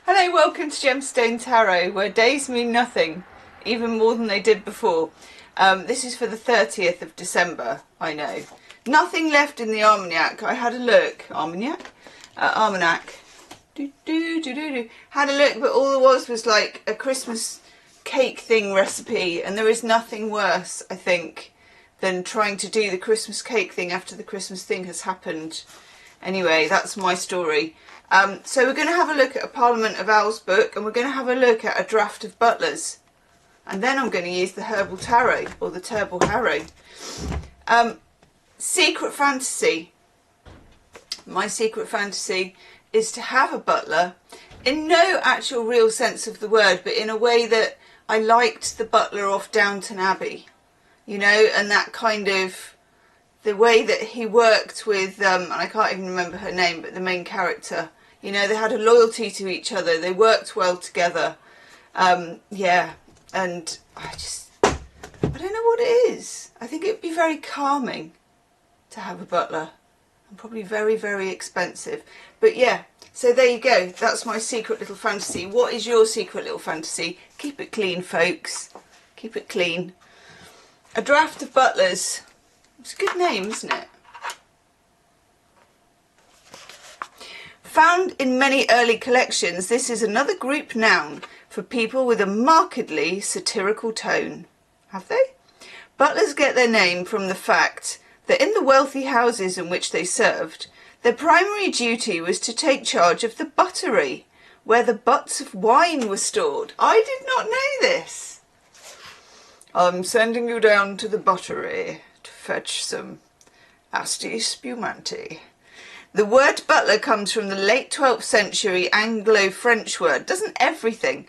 Hello, welcome to Gemstone Tarot, where days mean nothing, even more than they did before. This is for the 30th of December, I know. Nothing left in the almanac. I had a look. Almanac? Almanac. Had a look, but all there was like a Christmas cake thing recipe, and there is nothing worse, I think, than trying to do the Christmas cake thing after the Christmas thing has happened. Anyway, that's my story. So we're going to have a look at a Parliament of Owls book, and we're going to have a look at a draft of Butlers. And then I'm going to use the Herbal Tarot, or the Herbal Harrow. Secret fantasy. My secret fantasy is to have a butler, in no actual real sense of the word, but in a way that I liked the butler off Downton Abbey. You know, and that kind of, the way that he worked with, and I can't even remember her name, but the main character. You know, they had a loyalty to each other. They worked well together. Yeah, and I don't know what it is. I think it would be very calming to have a butler. And probably very, very expensive. But yeah, so there you go. That's my secret little fantasy. What is your secret little fantasy? Keep it clean, folks. Keep it clean. A draft of Butlers. It's a good name, isn't it? Found in many early collections, this is another group noun for people with a markedly satirical tone. Have they? Butlers get their name from the fact that in the wealthy houses in which they served, their primary duty was to take charge of the buttery, where the butts of wine were stored. I did not know this. I'm sending you down to the buttery to fetch some asti spumante. The word butler comes from the late 12th century Anglo-French word, doesn't everything?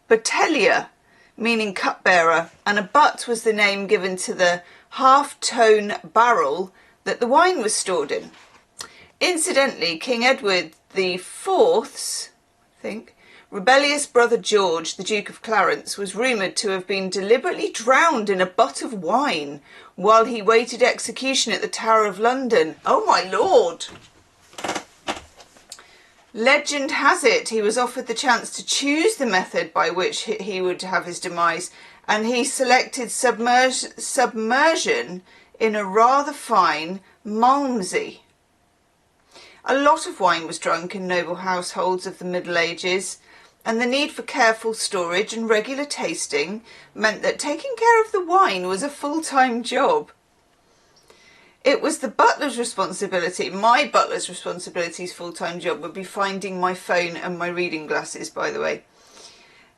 Batellier, meaning cupbearer, and a butt was the name given to the half-tone barrel that the wine was stored in. Incidentally, King Edward IV's, rebellious brother George, the Duke of Clarence, was rumoured to have been deliberately drowned in a butt of wine while he waited execution at the Tower of London. Oh my lord! Legend has it he was offered the chance to choose the method by which he would have his demise, and he selected submersion in a rather fine malmsey. A lot of wine was drunk in noble households of the Middle Ages, and the need for careful storage and regular tasting meant that taking care of the wine was a full-time job. It was the butler's responsibility, my butler's responsibility's full-time job would be finding my phone and my reading glasses, by the way.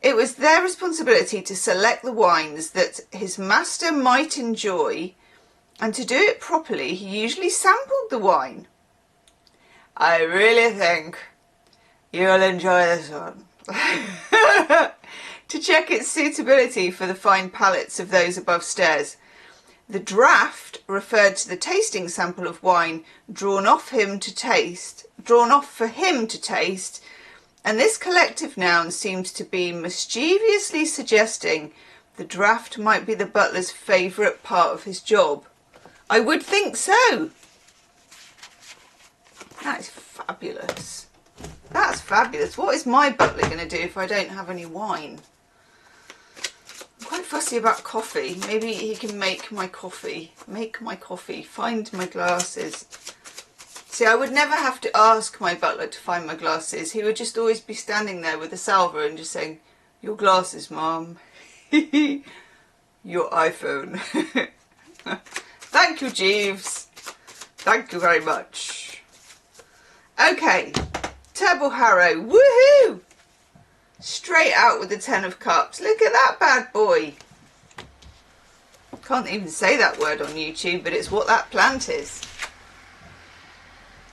It was their responsibility to select the wines that his master might enjoy, and to do it properly, he usually sampled the wine. I really think you'll enjoy this one. To check its suitability for the fine palates of those above stairs. The draft referred to the tasting sample of wine drawn off for him to taste, and this collective noun seems to be mischievously suggesting the draft might be the butler's favourite part of his job. I would think so. That is fabulous. That's fabulous. What is my butler going to do if I don't have any wine? I'm quite fussy about coffee. Maybe he can make my coffee. Find my glasses. See, I would never have to ask my butler to find my glasses. He would just always be standing there with a salver and just saying, "Your glasses, Mum." Your iPhone. Thank you, Jeeves. Thank you very much. Okay, Herbal Harrow, woohoo! Straight out with the 10 of Cups. Look at that bad boy. Can't even say that word on YouTube, but it's what that plant is.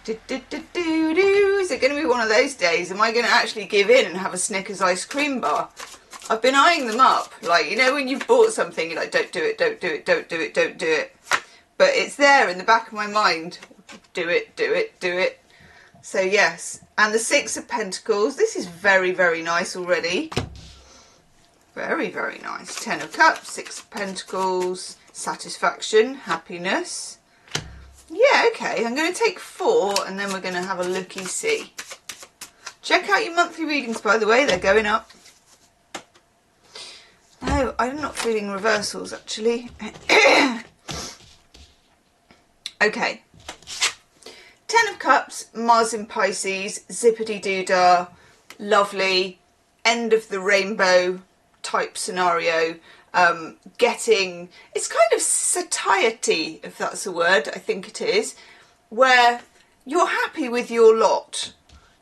Is it going to be one of those days? Am I going to actually give in and have a Snickers ice cream bar? I've been eyeing them up. Like, you know when you've bought something, you're like, don't do it, don't do it, don't do it, don't do it. But it's there in the back of my mind. Do it, do it, do it. So yes, and the 6 of Pentacles. This is very, very nice already. Very, very nice. 10 of Cups, 6 of Pentacles, satisfaction, happiness. Yeah, okay, I'm going to take 4 and then we're going to have a looky-see. Check out your monthly readings, by the way, they're going up. No, I'm not feeling reversals, actually. Okay. 10 of Cups, Mars in Pisces, zippity-doo-dah, lovely, end of the rainbow type scenario. It's kind of satiety, if that's a word, I think it is, where you're happy with your lot.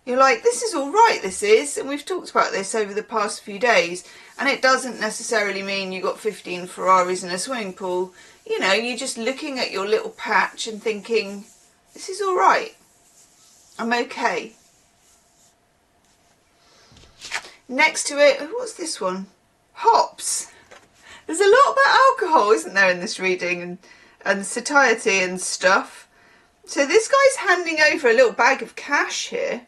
You're like, this is all right, this is, and we've talked about this over the past few days, and it doesn't necessarily mean you got 15 Ferraris in a swimming pool. You know, you're just looking at your little patch and thinking, this is all right. I'm okay. Next to it, what's this one? Hops. There's a lot about alcohol, isn't there, in this reading, and satiety and stuff. So this guy's handing over a little bag of cash here,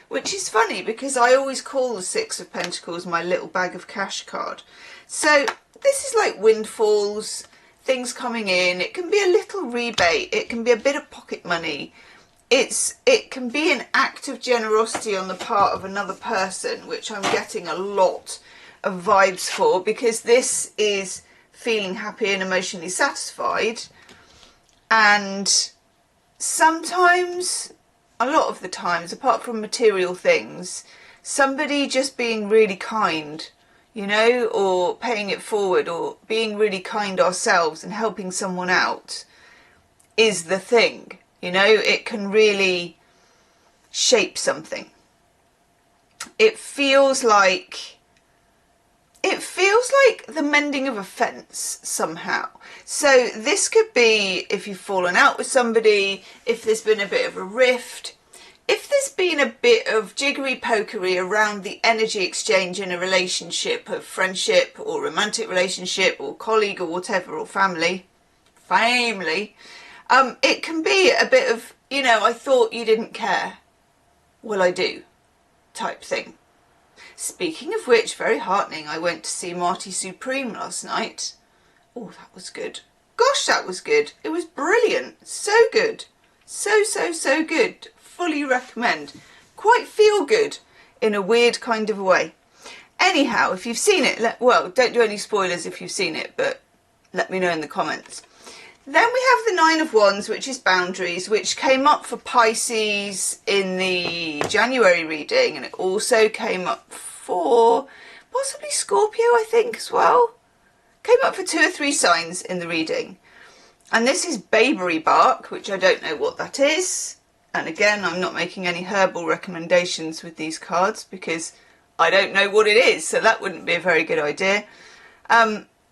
which is funny because I always call the Six of Pentacles my little bag of cash card. So this is like windfalls, things coming in. It can be a little rebate. It can be a bit of pocket money. It can be an act of generosity on the part of another person, which I'm getting a lot of vibes for, because this is feeling happy and emotionally satisfied. And sometimes, a lot of the times, apart from material things, somebody just being really kind, you know, or paying it forward, or being really kind ourselves and helping someone out is the thing. You know, it can really shape something. It feels like the mending of a fence somehow. So this could be if you've fallen out with somebody, if there's been a bit of a rift, if there's been a bit of jiggery-pokery around the energy exchange in a relationship of friendship or romantic relationship or colleague or whatever, or family. It can be a bit of, you know, I thought you didn't care. Well, I do, type thing. Speaking of which, very heartening, I went to see Marty Supreme last night. Oh, that was good. Gosh, that was good. It was brilliant. So good. So good. Fully recommend. Quite feel good in a weird kind of a way. Anyhow, if you've seen it, well, don't do any spoilers if you've seen it, but let me know in the comments. Then we have the Nine of Wands, which is boundaries, which came up for Pisces in the January reading, and it also came up for possibly Scorpio, I think, as well. Came up for 2 or 3 signs in the reading. And this is Bayberry Bark, which I don't know what that is. And again, I'm not making any herbal recommendations with these cards because I don't know what it is, so that wouldn't be a very good idea.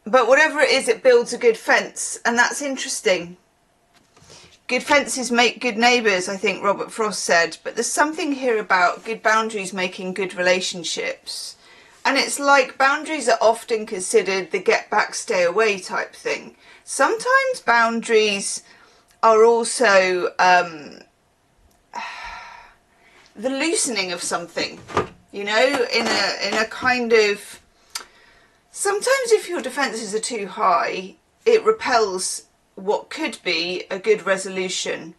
But whatever it is, it builds a good fence, and that's interesting. Good fences make good neighbours, I think Robert Frost said, but there's something here about good boundaries making good relationships. And it's like boundaries are often considered the get back, stay away type thing. Sometimes boundaries are also the loosening of something, you know, in a kind of... Sometimes if your defences are too high, it repels what could be a good resolution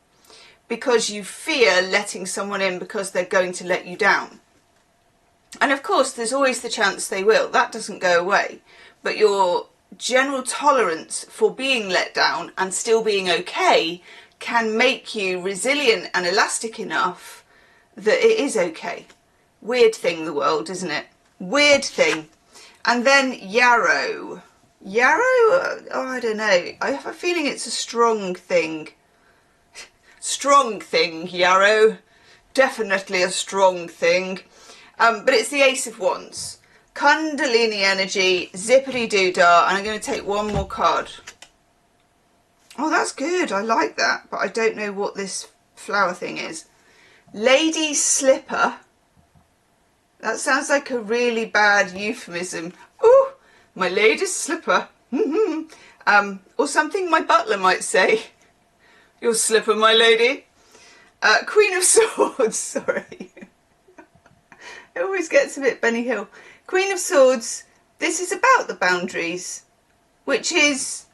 because you fear letting someone in because they're going to let you down. And of course, there's always the chance they will. That doesn't go away. But your general tolerance for being let down and still being okay can make you resilient and elastic enough that it is okay. Weird thing, the world, isn't it? Weird thing. And then Yarrow. Yarrow? Oh, I don't know. I have a feeling it's a strong thing. Strong thing, Yarrow. Definitely a strong thing. But it's the Ace of Wands. Kundalini energy, zippity-doo-dah. And I'm going to take one more card. Oh, that's good. I like that. But I don't know what this flower thing is. Lady Slipper. That sounds like a really bad euphemism. Oh, my lady's slipper. Or something my butler might say. Your slipper, my lady. Queen of Swords, sorry. It always gets a bit Benny Hill. Queen of Swords, this is about the boundaries, which is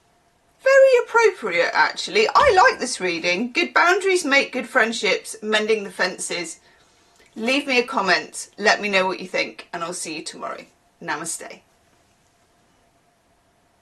very appropriate, actually. I like this reading. Good boundaries make good friendships, mending the fences. Leave me a comment, let me know what you think, and I'll see you tomorrow. Namaste.